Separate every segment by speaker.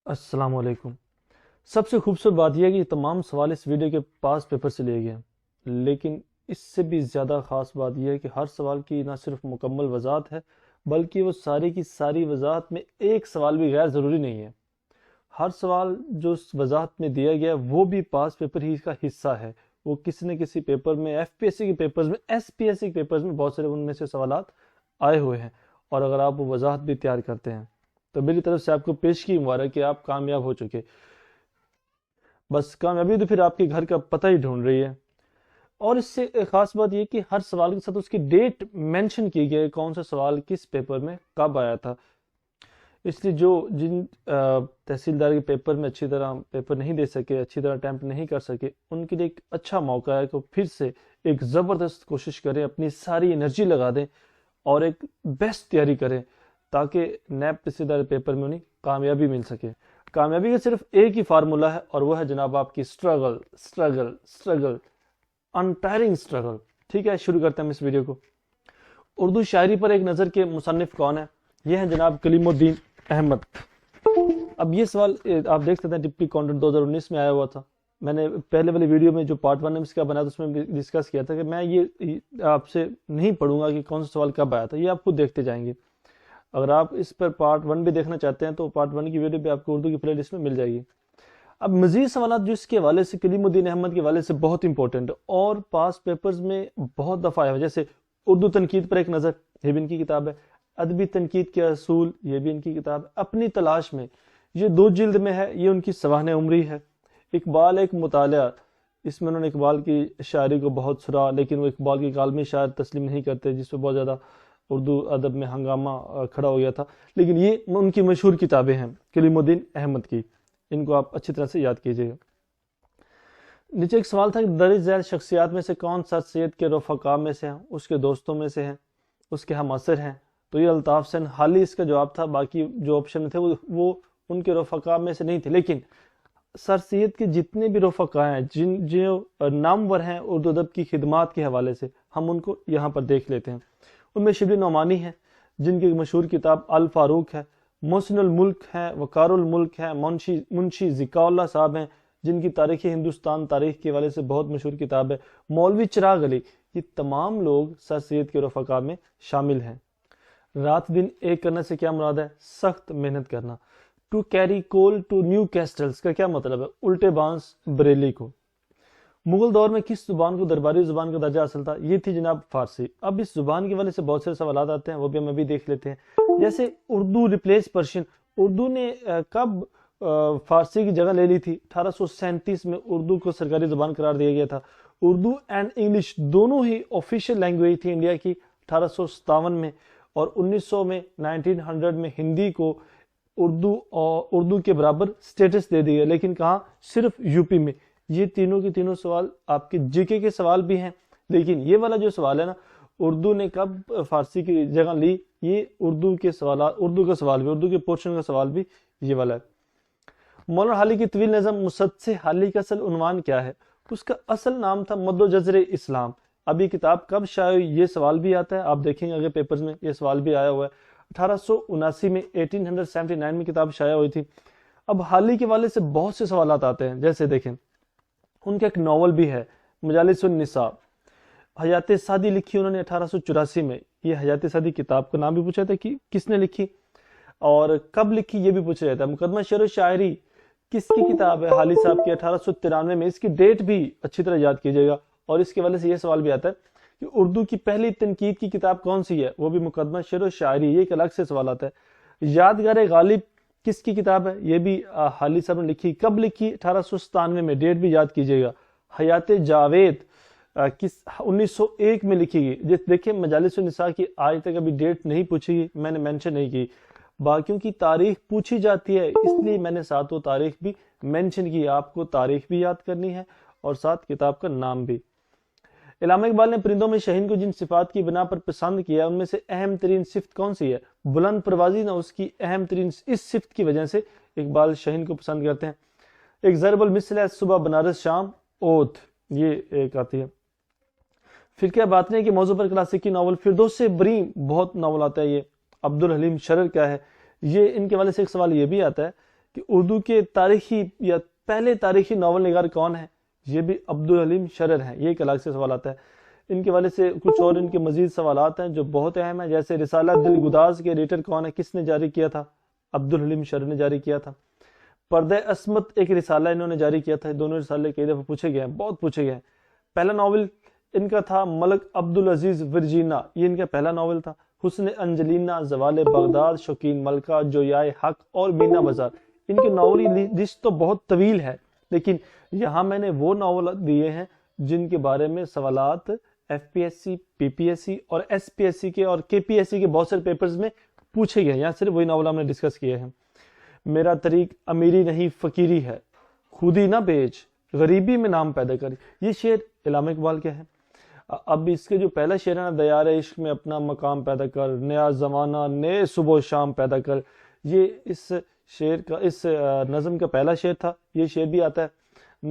Speaker 1: السلام علیکم۔ سب سے خوبصورت بات یہ ہے کہ یہ تمام سوال اس ویڈیو کے پاس پیپر سے لیے گئے ہیں، لیکن اس سے بھی زیادہ خاص بات یہ ہے کہ ہر سوال کی نہ صرف مکمل وضاحت ہے بلکہ وہ ساری کی ساری وضاحت میں ایک سوال بھی غیر ضروری نہیں ہے۔ ہر سوال جو اس وضاحت میں دیا گیا ہے وہ بھی پاس پیپر ہی کا حصہ ہے۔ وہ کسی نہ کسی پیپر میں، ایف پی ایس سی کے پیپرز میں، ایس پی ایس سی کے پیپرز میں بہت سارے ان میں سے سوالات آئے ہوئے ہیں، اور اگر آپ وہ وضاحت بھی تیار کرتے ہیں تو میری طرف سے آپ کو پیش کی مبارک کہ آپ کامیاب ہو چکے۔ بس کامیابی تو پھر آپ کے گھر کا پتہ ہی ڈھونڈ رہی ہے۔ اور اس سے ایک خاص بات یہ کہ ہر سوال کے ساتھ اس کی ڈیٹ مینشن کی گئی ہے، کون سا سوال کس پیپر میں کب آیا تھا۔ اس لیے جن تحصیلدار کے پیپر میں اچھی طرح پیپر نہیں دے سکے، اچھی طرح اٹیمپٹ نہیں کر سکے، ان کے لیے ایک اچھا موقع ہے کہ وہ پھر سے ایک زبردست کوشش کریں، اپنی ساری انرجی لگا دیں اور ایک بیسٹ تیاری کریں تاکہ نیب تحصیلدار پیپر میں انہیں کامیابی مل سکے۔ کامیابی کا صرف ایک ہی فارمولا ہے، اور وہ ہے جناب آپ کی سٹرگل سٹرگل سٹرگل، انٹائرنگ سٹرگل۔ ٹھیک ہے، شروع کرتے ہیں ہم اس ویڈیو کو۔ اردو شاعری پر ایک نظر کے مصنف کون ہے؟ یہ ہیں جناب کلیم الدین احمد۔ اب یہ سوال آپ دیکھ سکتے ہیں ٹپکی کانٹینٹ 2019 میں آیا ہوا تھا۔ میں نے پہلے والی ویڈیو میں جو پارٹ 1 میں اس کا بنا تھا اس میں بھی ڈسکس کیا تھا کہ میں یہ آپ سے نہیں پڑھوں گا کہ کون سا سوال کب آیا تھا، یہ آپ خود دیکھتے جائیں گے۔ اگر آپ اس پر پارٹ 1 بھی دیکھنا چاہتے ہیں تو پارٹ 1 کی ویڈیو بھی آپ کو اردو کی پلے لسٹ میں مل جائے گی۔ اب مزید سوالات جو اس کے حوالے سے کلیم الدین احمد کے حوالے سے بہت امپورٹنٹ اور پاس پیپرز میں بہت دفعہ آیا، جیسے اردو تنقید پر ایک نظر، یہ بھی ان کی کتاب ہے۔ ادبی تنقید کے اصول، یہ بھی ان کی کتاب ہے۔ اپنی تلاش میں، یہ 2 جلد میں ہے، یہ ان کی سوانح عمری ہے۔ اقبال ایک مطالعہ، اس میں انہوں نے اقبال کی شاعری کو بہت سرا، لیکن وہ اقبال کی کالمی شاعر تسلیم نہیں کرتے، جس پہ بہت زیادہ اردو ادب میں ہنگامہ کھڑا ہو گیا تھا، لیکن یہ ان کی مشہور کتابیں ہیں کلیم الدین احمد کی، ان کو آپ اچھی طرح سے یاد کیجئے گا۔ نیچے ایک سوال تھا کہ درج ذیل شخصیات میں سے کون سر سید کے رفقا میں سے ہیں، اس کے دوستوں میں سے ہیں، اس کے ہم عصر ہیں؟ تو یہ الطاف حسین حالی اس کا جواب تھا، باقی جو آپشن تھے وہ ان کے رفقا میں سے نہیں تھے، لیکن سر سید کے جتنے بھی رفقا ہیں، جو نامور ہیں اردو ادب کی خدمات کے حوالے سے، ہم ان کو یہاں پر دیکھ لیتے ہیں۔ ان میں شبلی نعمانی ہیں، جن کی مشہور کتاب الفاروق ہے، محسن الملک ہے، وقار الملک ہے، منشی ذکاء اللہ صاحب ہیں، جن کی تاریخ ہندوستان تاریخ کے حوالے سے بہت مشہور کتاب ہے، مولوی چراغ علی، یہ تمام لوگ سر سید کے رفقا میں شامل ہیں۔ رات دن ایک کرنے سے کیا مراد ہے؟ سخت محنت کرنا۔ To carry coal to new castles کا کیا مطلب ہے؟ الٹے بانس بریلی کو۔ مغل دور میں کس زبان کو درباری زبان کا درجہ حاصل تھا؟ یہ تھی جناب فارسی۔ اب اس زبان کے والے سے بہت سارے سوالات آتے ہیں، وہ بھی ہم ابھی دیکھ لیتے ہیں۔ جیسے اردو ریپلیس پرشین، اردو نے کب فارسی کی جگہ لے لی تھی؟ 1837 میں اردو کو سرکاری زبان قرار دیا گیا تھا۔ اردو اینڈ انگلش دونوں ہی آفیشیل لینگویج تھی انڈیا کی 1857 میں، اور 1900 میں 1900 میں ہندی کو اردو کے برابر سٹیٹس دے دیا، لیکن کہاں؟ صرف یو پی میں۔ یہ تینوں کے تینوں سوال آپ کے جی کے سوال بھی ہیں، لیکن یہ والا جو سوال ہے نا، اردو نے کب فارسی کی جگہ لی، یہ اردو کے سوالات، اردو کا سوال بھی، اردو کے پورشن کا سوال بھی یہ والا ہے۔ مولانا حالی کی طویل نظم مسدس حالی کا اصل عنوان کیا ہے؟ اس کا اصل نام تھا مد و جزر اسلام۔ اب یہ کتاب کب شائع ہوئی، یہ سوال بھی آتا ہے، آپ دیکھیں گے اگلے پیپرز میں یہ سوال بھی آیا ہوا ہے۔ 1879 میں 1879 میں کتاب شائع ہوئی تھی۔ اب حالی کے والے سے بہت سے سوالات آتے ہیں، جیسے دیکھیں ان کا ایک ناول بھی ہے مجالس النساء، حیات سعدی لکھی انہوں نے 1884 میں۔ یہ حیات سعدی کتاب کا نام بھی پوچھا تھا کہ کس نے لکھی اور کب لکھی، یہ بھی پوچھا جاتا ہے۔ مقدمہ شعر و شاعری کس کی کتاب ہے؟ حالی صاحب کی 1893 میں۔ اس کی ڈیٹ بھی اچھی طرح یاد کیجیے گا، اور اس کے والے سے یہ سوال بھی آتا ہے کہ اردو کی پہلی تنقید کی کتاب کون سی ہے؟ وہ بھی مقدمہ شعر و شاعری، یہ ایک الگ سے سوال آتا ہے۔ یادگار غالب کس کی کتاب ہے؟ یہ بھی حالی صاحب نے لکھی۔ کب لکھی؟ 1897 میں، ڈیٹ بھی یاد کیجیے گا۔ حیات جاوید 1901 میں لکھی گئی۔ دیکھیں مجالس النساء کی آج تک ابھی ڈیٹ نہیں پوچھی گئی، میں نے مینشن نہیں کی، باقیوں کی تاریخ پوچھی جاتی ہے، اس لیے میں نے ساتھ وہ تاریخ بھی مینشن کی۔ آپ کو تاریخ بھی یاد کرنی ہے اور ساتھ کتاب کا نام بھی۔ علامہ اقبال نے پرندوں میں شاہین کو جن صفات کی بنا پر پسند کیا، ان میں سے اہم ترین صفت کون سی ہے؟ بلند پروازی نہ، اس کی اہم ترین اس صفت کی وجہ سے اقبال شاہین کو پسند کرتے ہیں۔ ایک ضرب المثل ہے صبح بنارس شام اوت، یہ ایک آتی ہے۔ فرقہ باطنیہ کے موضوع پر کلاسیکی ناول فردوس بریم، بہت ناول آتا ہے یہ۔ عبدالحلیم شرر کیا ہے؟ یہ ان کے والے سے ایک سوال یہ بھی آتا ہے کہ اردو کے تاریخی یا پہلے تاریخی ناول نگار کون ہیں؟ یہ بھی عبدالحلیم شرر ہیں۔ یہ ایک الگ سے سوال آتا ہے۔ ان کے والے سے کچھ اور ان کے مزید سوالات ہیں جو بہت اہم ہیں، جیسے رسالہ دل گداز کے ایڈیٹر کون ہے، کس نے جاری کیا تھا؟ عبدالحلیم شرر نے جاری کیا تھا۔ پردہ عصمت ایک رسالہ انہوں نے جاری کیا تھا۔ دونوں رسالے کئی دفعہ پوچھے گئے ہیں، بہت پوچھے گئے ہیں۔ پہلا ناول ان کا تھا ملک عبدالعزیز ورجینا، یہ ان کا پہلا ناول تھا۔ حسن انجلینا، زوال بغداد، شوقین ملکہ، جویائے حق اور مینا بازار۔ ان کے ناولی لسٹ تو بہت طویل ہے، لیکن یہاں میں نے وہ ناول دیے ہیں جن کے بارے میں سوالات ایف پی ایس سی، پی پی ایس سی اور ایس پی ایس سی کے اور کے پی ایس سی کے بہت سارے پیپرز میں پوچھے گئے۔ یہاں صرف وہی ناول ہم نے ڈسکس کیے ہیں۔ میرا طریق امیری نہیں فقیری ہے، خودی نہ بیچ، غریبی میں نام پیدا کر، یہ شعر علامہ اقبال کے ہیں۔ اب اس کے جو پہلا شعر ہے نا، دیار عشق میں اپنا مقام پیدا کر، نیا زمانہ نئے صبح و شام پیدا کر، یہ اس شعر کا، اس نظم کا پہلا شعر تھا۔ یہ شعر بھی آتا ہے۔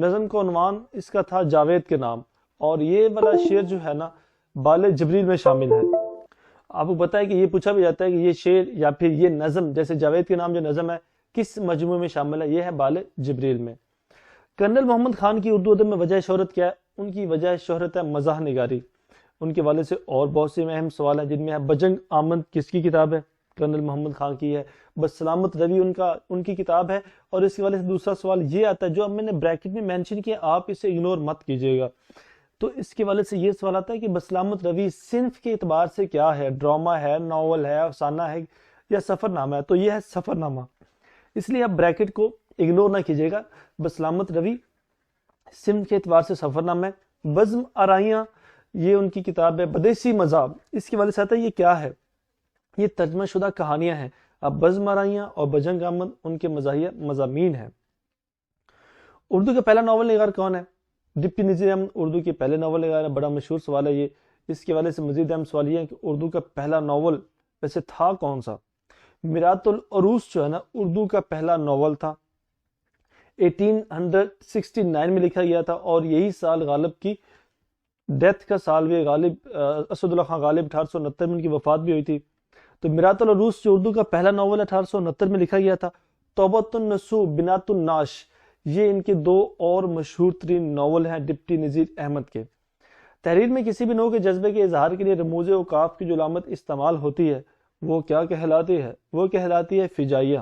Speaker 1: نظم کا عنوان اس کا تھا جاوید کے نام، اور یہ والا شعر جو ہے نا بال جبریل میں شامل ہے۔ آپ کو پتا ہے کہ یہ پوچھا بھی جاتا ہے کہ یہ شعر یا پھر یہ نظم، جیسے جاوید کے نام جو نظم ہے، کس مجموعے میں شامل ہے؟ یہ ہے بال جبریل میں۔ کرنل محمد خان کی اردو ادب میں وجہ شہرت کیا ہے؟ ان کی وجہ شہرت ہے مزاح نگاری۔ ان کے والد سے اور بہت سے اہم سوال ہیں، جن میں ہے بجنگ آمد کس کی کتاب ہے؟ کرنل محمد خان کی ہے۔ بسلامت روی ان کی کتاب ہے۔ اور اس کے والے سے دوسرا سوال یہ آتا ہے جو اب میں نے بریکٹ میں مینشن کیا، آپ اسے اگنور مت کیجئے گا۔ تو اس کے والے سے یہ سوال آتا ہے کہ بسلامت روی صنف کے اعتبار سے کیا ہے؟ ڈرامہ ہے، ناول ہے، افسانہ ہے یا سفر نامہ ہے؟ تو یہ ہے سفر نامہ، اس لیے آپ بریکٹ کو اگنور نہ کیجئے گا۔ بسلامت روی صنف کے اعتبار سے سفر نامہ ہے۔ بزم آرائیاں یہ ان کی کتاب ہے۔ بدیسی مذاہب، اس کے والے سے آتا ہے یہ کیا ہے؟ یہ ترجمہ شدہ کہانیاں ہیں۔ اب بزم آرائیاں اور بجنگ آمد ان کے مزاحیہ مضامین ہیں۔ اردو کا پہلا ناول نگار کون ہے؟ ڈپٹی نذیر احمد اردو کے پہلے ناول نگار ہے۔ بڑا مشہور سوال ہے یہ۔ اس کے والے سے مزید اہم سوال یہ ہے کہ اردو کا پہلا ناول ویسے تھا کون سا؟ میرات العروس جو ہے نا اردو کا پہلا ناول تھا، 1869 میں لکھا گیا تھا، اور یہی سال غالب کی ڈیتھ کا سال بھی، غالب اسد اللہ خان غالب 1869 میں ان کی وفات بھی ہوئی تھی۔ تو میرات العروس جو اردو کا پہلا ناول 1869 میں لکھا گیا تھا۔ توبۃ النصوح، بنات الناش، یہ ان کے دو اور مشہور ترین ناول ہیں ڈپٹی نذیر احمد کے۔ تحریر میں کسی بھی نوع کے جذبے کے اظہار کے لیے رموز اوقاف کی جو علامت استعمال ہوتی ہے وہ کیا کہلاتی ہے؟ وہ کہلاتی ہے فجائیہ۔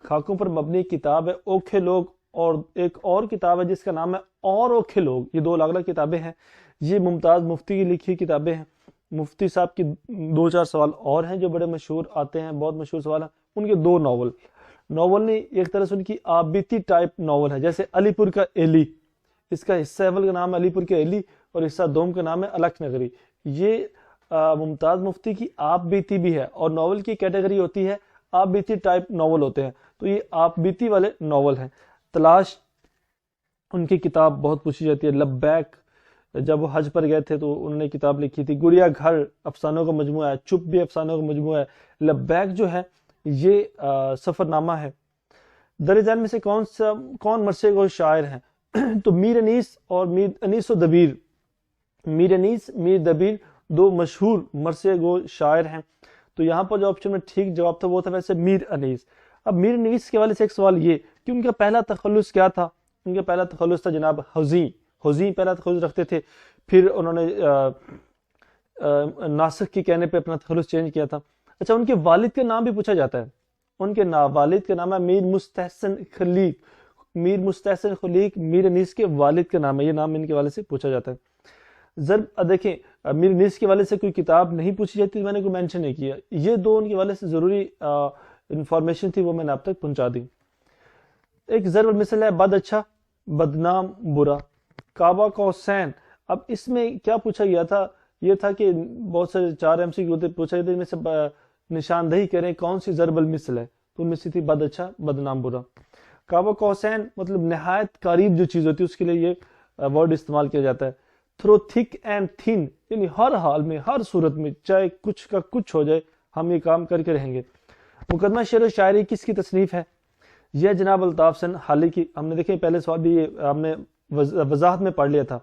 Speaker 1: خاکوں پر مبنی کتاب ہے اوکھے لوگ، اور ایک اور کتاب ہے جس کا نام ہے اور اوکھے لوگ۔ یہ دو الگ الگ کتابیں ہیں۔ یہ ممتاز مفتی کی لکھی کتابیں ہیں۔ مفتی صاحب کی 2-4 سوال اور ہیں جو بڑے مشہور آتے ہیں، بہت مشہور سوال ہیں۔ ان کے 2 ناول نے ایک طرح سے ان کی آبیتی ٹائپ ناول ہے، جیسے علی پور کا ایلی، اس کا حصہ اول کا نام ہے علی پور کا ایلی اور حصہ دوم کا نام ہے الکھ نگری۔ یہ ممتاز مفتی کی آپ بیتی بھی ہے، اور ناول کی کیٹیگری ہوتی ہے آپ بیتی ٹائپ ناول ہوتے ہیں، تو یہ آپ بیتی والے ناول ہیں۔ تلاش ان کی کتاب بہت پوچھی جاتی ہے۔ لبیک، جب وہ حج پر گئے تھے تو انہوں نے کتاب لکھی تھی۔ گڑیا گھر افسانوں کا مجموعہ ہے۔ چپ بھی افسانوں کا مجموعہ ہے۔ لبیک جو ہے یہ سفر نامہ ہے۔ در ذیل میں سے کون مرثیہ گو شاعر ہیں؟ تو میر انیس اور میر انیس و دبیر، میر انیس، میر دبیر 2 مشہور مرثیہ گو شاعر ہیں۔ تو یہاں پر جو آپشن میں ٹھیک جواب تھا وہ تھا ویسے میر انیس۔ اب میر انیس کے والے سے ایک سوال یہ کہ ان کا پہلا تخلص کیا تھا؟ ان کا پہلا تخلص تھا جناب حزیں پہلا تخلص رکھتے تھے، پھر انہوں نے ناسخ کے کہنے پہ اپنا تخلص چینج کیا تھا۔ اچھا، ان کے والد کا نام بھی پوچھا جاتا ہے۔ ان کے والد کا نام ہے میر مستحسن خلیق۔ میر مستحسن خلیق میر انیس کے والد کا نام ہے، یہ نام ان کے والد سے پوچھا جاتا ہے۔ ضرب دیکھیں، میر انیس کے والد سے کوئی کتاب نہیں پوچھی جاتی، میں نے کوئی مینشن نہیں کیا۔ یہ 2 ان کے والد سے ضروری انفارمیشن تھی، وہ میں نے آپ تک پہنچا دی۔ ایک ضرب المثل ہے بد اچھا، بدنام برا، کعبہ قوسین۔ اب اس میں کیا پوچھا گیا تھا؟ یہ تھا کہ بہت سے 4 MCQ پوچھا گیا تھا، ان میں سے نشاندہی کریں کون سی ضرب المثل ہے، تو ان میں سے تھی بد اچھا، بدنام برا۔ کعبہ قوسین مطلب نہایت قریب جو چیز ہوتی ہے اس کے لیے یہ ورڈ استعمال کیا جاتا ہے۔ تھرو تھک اینڈ تھن، یعنی ہر حال میں، ہر صورت میں، چاہے کچھ کا کچھ ہو جائے، ہم یہ کام کر کے رہیں گے۔ مقدمہ شعر و شاعری کس کی تصنیف ہے؟ یہ جناب الطاف حسین حالی کی۔ ہم نے دیکھیں پہلے سوال بھی ہم نے وضاحت میں پڑھ لیا تھا،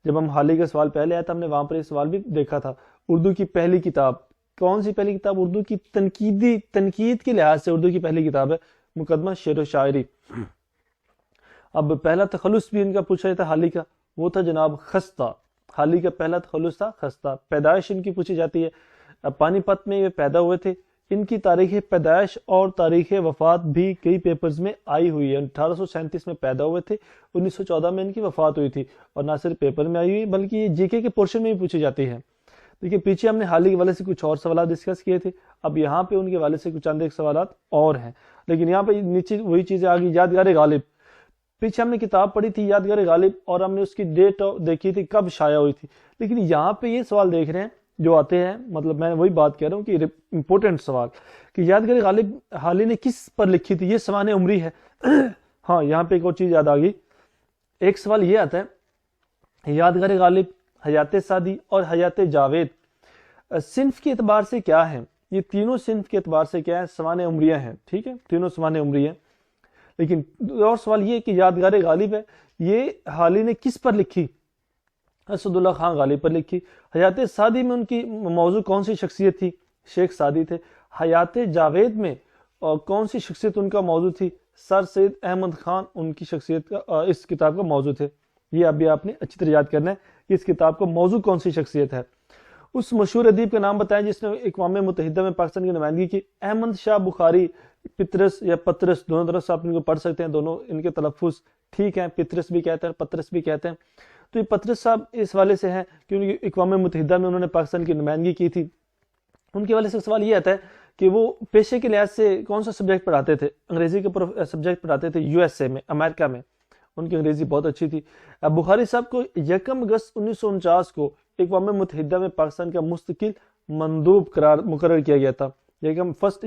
Speaker 1: جب ہم حالی کا سوال پہلے آیا تھا ہم نے وہاں پر یہ سوال بھی دیکھا تھا۔ اردو کی پہلی کتاب کون سی؟ پہلی کتاب اردو کی تنقید کے لحاظ سے اردو کی پہلی کتاب ہے مقدمہ شعر و شاعری۔ اب پہلا تخلص بھی ان کا پوچھا جاتا ہے حالی کا، وہ تھا جناب خستہ۔ حالی کا پہلا تخلص تھا خستہ۔ پیدائش ان کی پوچھی جاتی ہے، پانی پت میں یہ پیدا ہوئے تھے۔ ان کی تاریخ پیدائش اور تاریخ وفات بھی کئی پیپرز میں آئی ہوئی ہے۔ 1837 میں پیدا ہوئے تھے، 1914 میں ان کی وفات ہوئی تھی، اور نہ صرف پیپر میں آئی ہوئی بلکہ یہ جی کے پورشن میں بھی پوچھی جاتی ہے۔ دیکھیے پیچھے ہم نے حالی کے والے سے کچھ اور سوالات ڈسکس کیے تھے، اب یہاں پہ ان کے والے سے کچھ چند ایک سوالات اور ہیں، لیکن یہاں پہ نیچے وہی چیزیں آ گئی۔ یادگار غالب، پیچھے ہم نے کتاب پڑھی تھی یادگار غالب، اور ہم نے اس کی ڈیٹ دیکھی تھی کب شائع ہوئی تھی، لیکن یہاں پہ یہ سوال دیکھ رہے ہیں جو آتے ہیں، مطلب میں وہی بات کہہ رہا ہوں کہ امپورٹنٹ سوال کہ یادگار غالب حالی نے کس پر لکھی تھی، یہ سوانح عمری ہے۔ ہاں یہاں پہ ایک اور چیز یاد آ گئی، ایک سوال یہ آتا ہے یادگار غالب، حیات سعدی اور حیات جاوید صنف کے اعتبار سے کیا ہیں؟ یہ تینوں صنف کے اعتبار سے کیا ہے؟ سوانح عمریہ ہیں، ٹھیک ہے، تینوں سوانح عمری ہیں۔ لیکن اور سوال یہ کہ یادگار غالب ہے یہ حالی نے کس پر لکھی؟ اسد اللہ خان غالب پر لکھی۔ حیات سعدی میں ان کی موضوع کون سی شخصیت تھی؟ شیخ سعدی تھے۔ حیات جاوید میں کون سی شخصیت ان کا موضوع تھی؟ سر سید احمد خان ان کی شخصیت کا اس کتاب کا موضوع تھے۔ یہ ابھی آپ نے اچھی طرح یاد کرنا ہے کہ اس کتاب کا موضوع کون سی شخصیت ہے۔ اس مشہور ادیب کا نام بتائیں جس نے اقوام متحدہ میں پاکستان کی نمائندگی کی۔ احمد شاہ بخاری، پطرس یا پطرس دونوں طرف سے آپ ان کو پڑھ سکتے ہیں، دونوں ان کے تلفظ ٹھیک ہیں، پطرس بھی کہتے ہیں پطرس بھی کہتے ہیں۔ تو یہ پطرس صاحب اس والے سے ہیں کہ ان کی اقوام متحدہ میں انہوں نے پاکستان کی نمائندگی کی تھی۔ ان کے والے سے سوال یہ آتا ہے کہ وہ پیشے کے لحاظ سے کون سا سبجیکٹ پڑھاتے تھے؟ انگریزی کے سبجیکٹ پڑھاتے تھے یو ایس اے میں، امریکہ میں، ان کی انگریزی بہت اچھی تھی۔ بخاری صاحب کو 1 اگست 1949 کو اقوام متحدہ میں پاکستان کا مستقل مندوب مقرر کیا گیا تھا، 1 اگست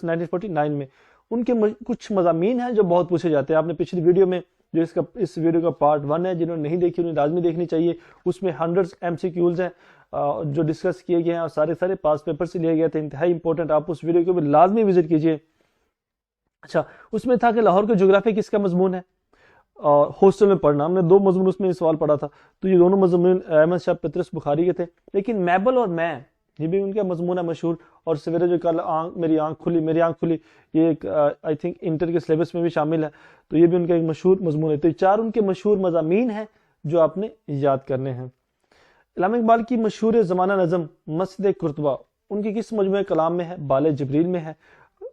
Speaker 1: 1949 میں۔ ان کے کچھ مضامین ہیں جو بہت پوچھے جاتے ہیں۔ آپ نے پچھلی ویڈیو میں جو اس ویڈیو کا پارٹ 1 ہے، جنہوں نے نہیں دیکھی انہیں لازمی دیکھنی چاہیے، اس میں 100 MCQs ہیں جو ڈسکس کیے گئے ہیں اور سارے پاس پیپر سے لیے گئے تھے، انتہائی امپورٹنٹ، آپ اس ویڈیو کو بھی لازمی وزٹ کیجیے۔ اچھا، اس میں تھا کہ لاہور کا جغرافیہ کس کا مضمون ہے؟ ہاسٹل میں پڑھنا، ہم نے 2 مضمون اس میں سوال پڑھا تھا، تو یہ دونوں مضمون احمد شاہ پطرس بخاری کے تھے۔ لیکن میبل اور میں، یہ بھی ان کا مضمون ہے مشہور، اور سویرے جو کل میری آنکھ کھلی، یہ ایک آئی تھنک انٹر کے سلیبس میں بھی شامل ہے، تو یہ بھی ان کا ایک مشہور مضمون ہے۔ تو یہ 4 ان کے مشہور مضامین ہیں جو آپ نے یاد کرنے ہیں۔ علامہ اقبال کی مشہور زمانہ نظم مسجد قرطبہ ان کی کس مجموعہ کلام میں ہے؟ بال جبریل میں ہے۔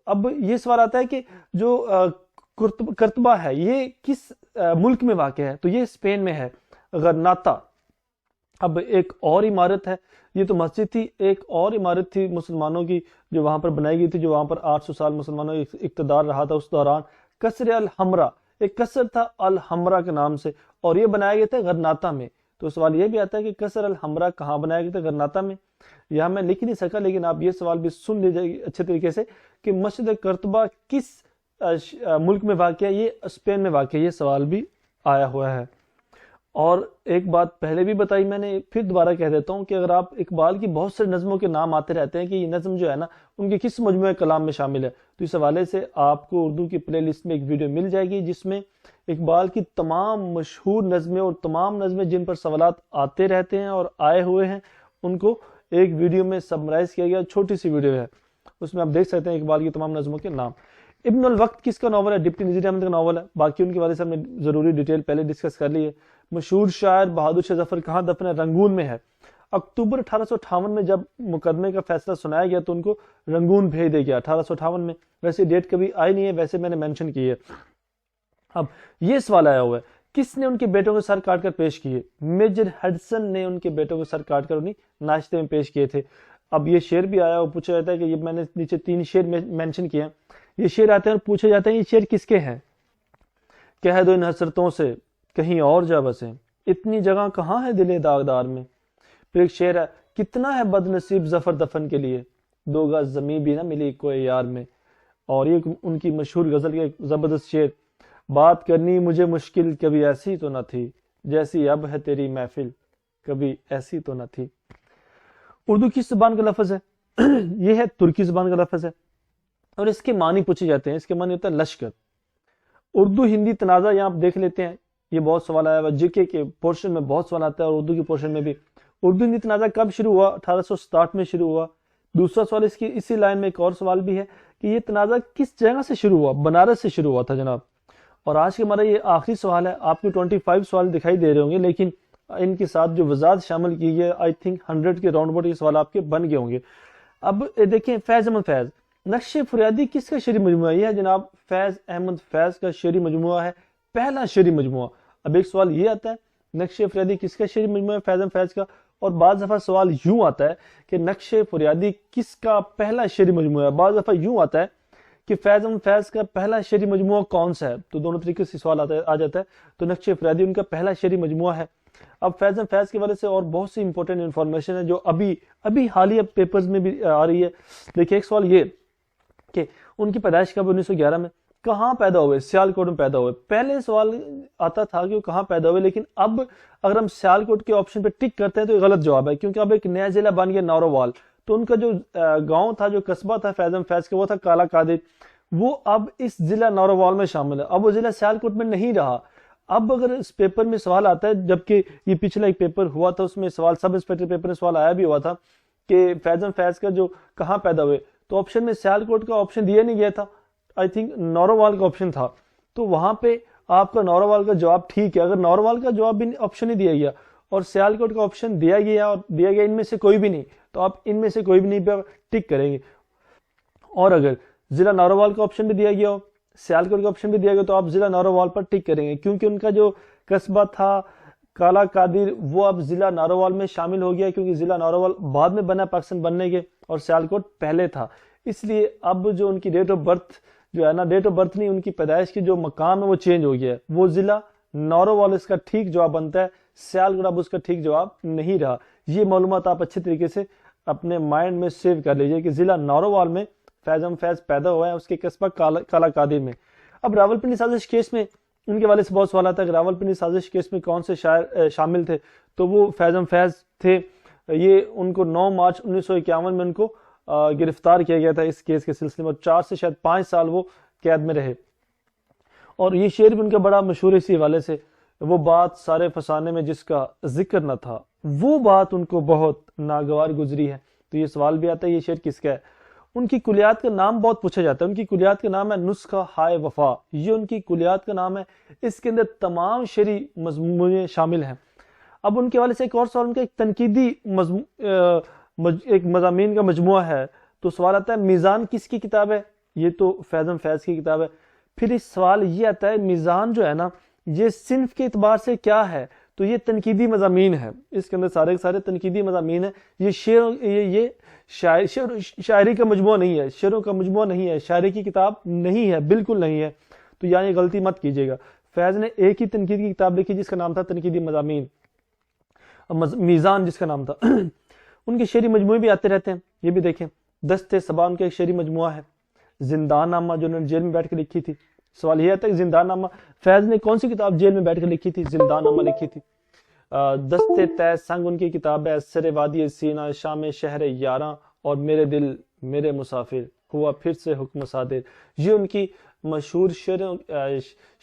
Speaker 1: اب یہ سوال آتا ہے کہ جو قرطبہ ہے یہ کس ملک میں واقع ہے؟ تو یہ اسپین میں ہے، غرناطہ۔ اب ایک اور عمارت ہے، یہ تو مسجد تھی، ایک اور عمارت تھی مسلمانوں کی جو وہاں پر بنائی گئی تھی، جو وہاں پر 800 سال مسلمانوں کا اقتدار رہا تھا اس دوران، قصر الحمرا، ایک قصر تھا الحمرا کے نام سے، اور یہ بنایا گیا تھا غرناطہ میں۔ تو سوال یہ بھی آتا ہے کہ قصر الحمرا کہاں بنایا گیا تھا؟ غرناطہ میں۔ یہاں میں لکھ نہیں سکا، لیکن آپ یہ سوال بھی سن لیجیے اچھے طریقے سے کہ مسجد قرطبہ کس ملک میں واقع ہے؟ یہ اسپین میں واقع ہے، یہ سوال بھی آیا ہوا ہے۔ اور ایک بات پہلے بھی بتائی میں نے، پھر دوبارہ کہہ دیتا ہوں کہ اگر آپ اقبال کی بہت سے نظموں کے نام آتے رہتے ہیں کہ یہ نظم جو ہے نا ان کے کس مجموعہ کلام میں شامل ہے، تو اس حوالے سے آپ کو اردو کی پلے لسٹ میں ایک ویڈیو مل جائے گی جس میں اقبال کی تمام مشہور نظمیں اور تمام نظمیں جن پر سوالات آتے رہتے ہیں اور آئے ہوئے ہیں ان کو ایک ویڈیو میں سمرائز کیا گیا، چھوٹی سی ویڈیو ہے، اس میں آپ دیکھ سکتے ہیں اقبال کی تمام نظموں کے نام۔ ابن الوقت کس کا ناول ہے؟ ڈپٹی نذیر احمد کا ناول ہے، باقی ان کے والے سے ہم نے ضروری ڈیٹیل پہلے ڈسکس کر لی ہے۔ مشہور شاعر بہادر شاہ ظفر کہاں دفن ہے؟ رنگون میں ہے۔ اکتوبر 1858 میں جب مقدمے کا فیصلہ سنایا گیا تو ان کو رنگون بھیج دیا گیا 1858 میں، ویسے ڈیٹ کبھی آئی نہیں ہے، ویسے میں نے مینشن کی ہے۔ اب یہ سوال آیا ہوا ہے، کس نے ان کے بیٹوں کو سر کاٹ کر پیش کیے؟ میجر ہڈسن نے ان کے بیٹوں کو سر کاٹ کر انہیں ناشتے میں پیش کیے تھے۔ اب یہ شعر بھی آیا اور پوچھا جاتا ہے کہ یہ میں نے نیچے 3 شعر مینشن کیے ہیں، یہ شعر آتے ہیں اور پوچھا جاتا ہے یہ شعر کس کے ہیں؟ کہہ دو ان حسرتوں سے کہیں اور جا بسیں، اتنی جگہ کہاں ہے دل داغدار میں۔ پھر ایک شعر ہے، کتنا ہے بد نصیب ظفر دفن کے لیے، 2 گز زمین بھی نہ ملی کوئی یار میں۔ اور یہ ان کی مشہور غزل کے ایک زبردست شعر، بات کرنی مجھے مشکل کبھی ایسی تو نہ تھی، جیسی اب ہے تیری محفل کبھی ایسی تو نہ تھی۔ اردو کس زبان کا لفظ ہے؟ یہ ہے ترکی زبان کا لفظ ہے، اور اس کے معنی پوچھے جاتے ہیں۔ اس کے معنی ہوتا ہے لشکر۔ اردو ہندی تنازع یہاں آپ دیکھ لیتے ہیں، یہ بہت سوال آیا ہوا، جی کے پورشن میں بہت سوال آتا ہے اور اردو کی پورشن میں بھی۔ اردو ہندی تنازع کب شروع ہوا؟ 1867 میں شروع ہوا۔ دوسرا سوال اسی لائن میں ایک اور سوال بھی ہے کہ یہ تنازع کس جگہ سے شروع ہوا؟ بنارس سے شروع ہوا تھا جناب۔ اور آج کے ہمارا یہ آخری سوال ہے، آپ کو 25 سوال دکھائی دے رہے ہوں گے، لیکن ان کے ساتھ جو وضاحت شامل کی ہے آئی تھنک 100 کے راؤنڈ اباؤٹ یہ سوال آپ کے بن گئے ہوں گے۔ اب دیکھیں فیض احمد فیض، نقش فریادی کس کا شعری مجموعہ ہے؟ یہ ہے جناب فیض احمد فیض کا شعری مجموعہ ہے، پہلا شعری مجموعہ۔ اب ایک سوال یہ آتا ہے نقش فریادی کس کا شعری مجموعہ ہے؟ فیض احمد فیض کا۔ اور بعض دفعہ سوال یوں آتا ہے کہ نقش فریادی کس کا پہلا شعری مجموعہ ہے؟ بعض دفعہ یوں آتا ہے کہ فیض احمد فیض کا پہلا شعری مجموعہ کون سا ہے؟ تو دونوں طریقے سے سوال آ جاتا ہے۔ تو نقش فریادی ان کا پہلا شعری مجموعہ ہے۔ اب فیض احمد فیض کے والے سے اور بہت سی امپورٹنٹ انفارمیشن ہے جو ابھی حالیہ پیپرز میں بھی آ رہی ہے۔ دیکھیں ایک سوال یہ کہ ان کی پیدائش کب؟ 1911 میں۔ کہاں پیدا ہوئے؟ سیالکوٹ میں پیدا ہوئے۔ پہلے سوال آتا تھا کہ وہ کہاں پیدا ہوئے، لیکن اب اگر ہم سیالکوٹ کے آپشن پہ ٹک کرتے ہیں تو یہ غلط جواب ہے، کیونکہ اب ایک نیا ضلع بن گیا نوروال۔ تو ان کا جو گاؤں تھا، جو قصبہ تھا فیض احمد فیض کا، وہ تھا کالا قادر، وہ اب اس ضلع نوروال میں شامل ہے۔ اب وہ ضلع سیالکوٹ میں نہیں رہا۔ اب اگر اس پیپر میں سوال آتا ہے، جبکہ یہ پچھلا ایک پیپر ہوا تھا اس میں سوال سب انسپیکٹر پیپر میں سوال آیا بھی ہوا تھا کہ فیض احمد فیض کا جو کہاں پیدا ہوئے، تو آپشن میں سیالکوٹ کا آپشن دیا نہیں گیا تھا، آئی تھنک نوروال کا آپشن تھا۔ تو وہاں پہ آپ کا نوروال کا جواب ٹھیک ہے۔ اگر نوروال کا جواب بھی آپشن نہیں دیا گیا اور سیالکوٹ کا آپشن دیا گیا اور دیا گیا ان میں سے کوئی بھی نہیں، تو آپ ان میں سے کوئی بھی نہیں پہ ٹک کریں گے۔ اور اگر ضلع نوروال کا آپشن بھی دیا گیا ہو، سیالکوٹ کا آپشن بھی دیا گیا، تو آپ ضلع نوروال پر ٹک کریں گے، کیونکہ ان کا جو قصبہ تھا کالا قادر وہ اب ضلع نارووال میں شامل ہو گیا، کیونکہ ضلع نارووال بعد میں بنا پاکستان بننے کے، اور سیالکوٹ پہلے تھا۔ اس لیے اب جو ان کی ڈیٹ آف برتھ جو ہے نا، ڈیٹ آف برتھ نہیں، ان کی پیدائش کی جو مقام ہے وہ چینج ہو گیا ہے، وہ ضلع نارووال اس کا ٹھیک جواب بنتا ہے، سیالکوٹ اب اس کا ٹھیک جواب نہیں رہا۔ یہ معلومات آپ اچھے طریقے سے اپنے مائنڈ میں سیو کر لیجئے کہ ضلع نارووال میں فیض احمد فیض پیدا ہوا ہے، اس کے قصبہ کالا قادر میں۔ اب راولپنڈی سازش کیس میں ان کے والے سے بہت سوال آتا ہے کہ راولپنڈی سازش کیس میں کون سے شاعر شامل تھے؟ تو وہ فیض احمد فیض تھے۔ یہ ان کو 9 مارچ 1951 میں ان کو گرفتار کیا گیا تھا اس کیس کے سلسلے میں، 4 سے شاید 5 سال وہ قید میں رہے۔ اور یہ شعر بھی ان کا بڑا مشہور ہے اسی حوالے سے، وہ بات سارے فسانے میں جس کا ذکر نہ تھا، وہ بات ان کو بہت ناگوار گزری ہے۔ تو یہ سوال بھی آتا ہے یہ شعر کس کا ہے؟ ان کی کلیات کا نام بہت پوچھا جاتا ہے۔ ان کی کلیات کا نام ہے نسخہ ہائے وفا، یہ ان کی کلیات کا نام ہے۔ اس کے اندر تمام شعری مضمون شامل ہیں۔ اب ان کے والے سے ایک اور سوال، ان کا ایک تنقیدی ایک مضامین کا مجموعہ ہے۔ تو سوال آتا ہے میزان کس کی کتاب ہے؟ یہ تو فیض احمد فیض کی کتاب ہے۔ پھر اس سوال یہ آتا ہے میزان جو ہے نا، یہ صنف کے اعتبار سے کیا ہے؟ تو یہ تنقیدی مضامین ہے، اس کے اندر سارے تنقیدی مضامین ہیں۔ یہ شاعری کا مجموعہ نہیں ہے، شعروں کا مجموعہ نہیں ہے، شاعری کی کتاب نہیں ہے، بالکل نہیں ہے۔ تو یہاں یہ غلطی مت کیجیے گا۔ فیض نے ایک ہی تنقید کی کتاب لکھی جس کا نام تھا تنقیدی مضامین، میزان جس کا نام تھا۔ ان کے شعری مجموعے بھی آتے رہتے ہیں، یہ بھی دیکھیں۔ دست صبا ان کا ایک شعری مجموعہ ہے۔ زندان نامہ جو انہوں نے جیل میں بیٹھ کے لکھی تھی، سوال یہ آتا ہے کہ زندان نامہ فیض نے کون سی کتاب جیل میں بیٹھ کے لکھی تھی؟ زندان نامہ لکھی تھی۔ دست تے سنگ ان کی کتاب ہے۔ سر وادی سینہ، شام شہر یاراں، اور میرے دل میرے مسافر، ہوا پھر سے حکم صادر، یہ ان کی مشہور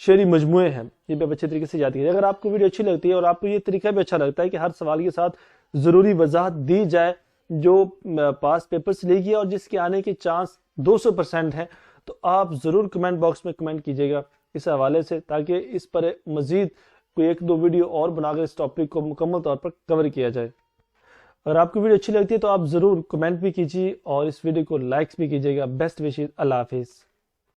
Speaker 1: شعری مجموعے ہیں۔ یہ بھی اچھے طریقے سے یاد کیجیے۔ اگر آپ کو ویڈیو اچھی لگتی ہے اور آپ کو یہ طریقہ بھی اچھا لگتا ہے کہ ہر سوال کے ساتھ ضروری وضاحت دی جائے جو پاس پیپر سے لے گیا اور جس کے آنے کے چانس 200% ہیں، تو آپ ضرور کمنٹ باکس میں کمنٹ کیجیے گا اس حوالے سے، تاکہ اس پر مزید کوئی 1-2 ویڈیو اور بنا کر اس ٹاپک کو مکمل طور پر کور کیا جائے۔ اگر آپ کو ویڈیو اچھی لگتی ہے تو آپ ضرور کمنٹ بھی کیجیے اور اس ویڈیو کو لائکس بھی کیجیے گا۔ بیسٹ وشز، اللہ حافظ۔